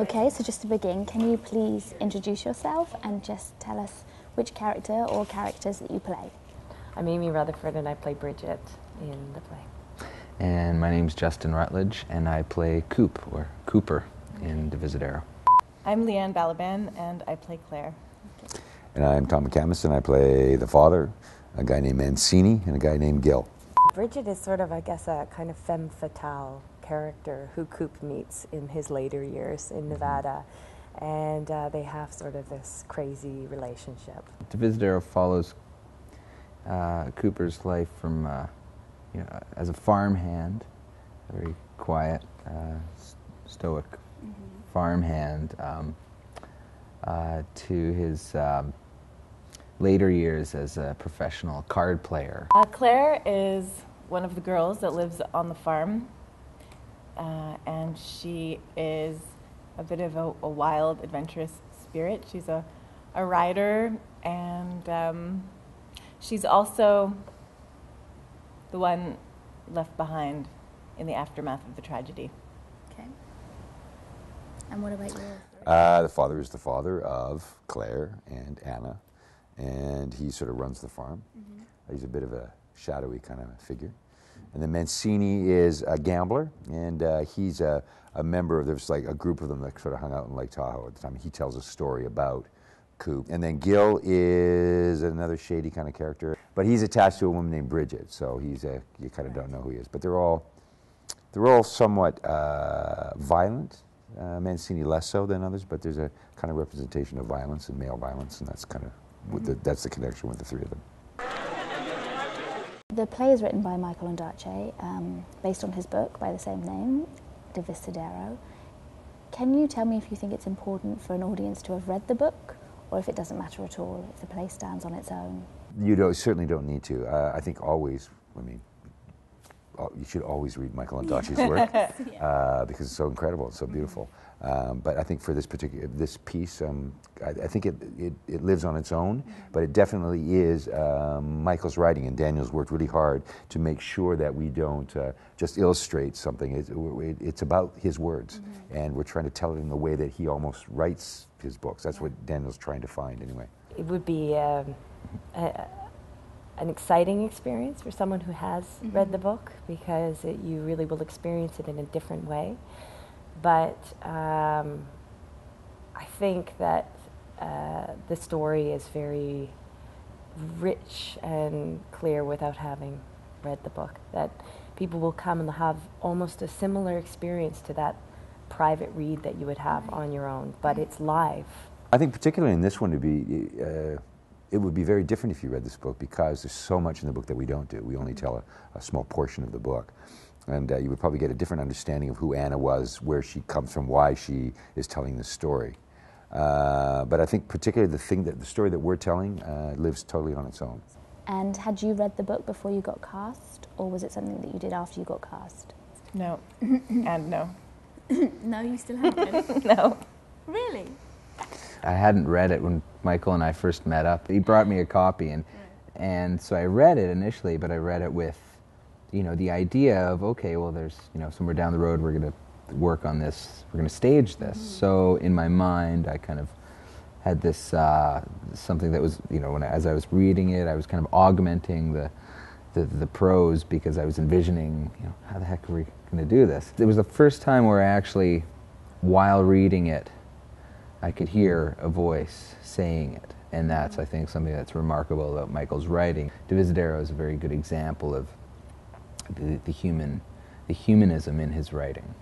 Okay, so just to begin, can you please introduce yourself and just tell us which character or characters that you play? I'm Amy Rutherford and I play Bridget in the play. And my name's Justin Rutledge and I play Coop, or Cooper, in Divisadero. I'm Liane Balaban and I play Claire. And I'm Tom McCamus and I play the father, a guy named Mancini, and a guy named Gil. Bridget is sort of, I guess, a kind of femme fatale character who Coop meets in his later years in Nevada. And they have sort of this crazy relationship. Divisadero follows Cooper's life from, as a farmhand, a very quiet, stoic farmhand, to his later years as a professional card player. Claire is one of the girls that lives on the farm, and she is a bit of a wild, adventurous spirit. She's a rider, and she's also the one left behind in the aftermath of the tragedy. Okay. And what about yours? The father is the father of Claire and Anna, and he sort of runs the farm. He's a bit of a shadowy kind of figure. And then Mancini is a gambler, and he's a member of, there's like a group of them that sort of hung out in Lake Tahoe at the time. He tells a story about Coop. And then Gil is another shady kind of character, but he's attached to a woman named Bridget, so he's you kind of don't know who he is. But they're all somewhat violent. Mancini less so than others, but there's a kind of representation of violence and male violence, and that's kind of that's the connection with the three of them. The play is written by Michael Ondaatje, based on his book by the same name, Divisadero. Can you tell me if you think it's important for an audience to have read the book, or if it doesn't matter at all, if the play stands on its own? You certainly don't need to. I think always, you should always read Michael Ondaatje's work because it's so incredible, it's so beautiful. But I think for this piece, I think it lives on its own, but it definitely is Michael's writing, and Daniel's worked really hard to make sure that we don't just illustrate something. It's about his words, and we're trying to tell it in the way that he almost writes his books. That's what Daniel's trying to find, anyway. It would be an exciting experience for someone who has read the book, because you really will experience it in a different way. But I think that the story is very rich and clear without having read the book, that people will come and have almost a similar experience to that private read that you would have on your own, but it's live. I think particularly in this one it would be very different if you read this book, because there's so much in the book that we don't do. We only tell a small portion of the book. And you would probably get a different understanding of who Anna was, where she comes from, why she is telling this story. But I think particularly the story that we're telling lives totally on its own. And had you read the book before you got cast, or was it something that you did after you got cast? No. And no. No, you still haven't? No. Really? I hadn't read it when Michael and I first met up. He brought me a copy, and so I read it initially, but I read it with, the idea of, okay, well, there's, somewhere down the road we're going to work on this, we're going to stage this. So in my mind, I kind of had this, something that was, as I was reading it, I was kind of augmenting the prose, because I was envisioning, how the heck are we going to do this? It was the first time where I actually, while reading it, I could hear a voice saying it, and that's, I think, something that's remarkable about Michael's writing. Divisadero is a very good example of the humanism in his writing.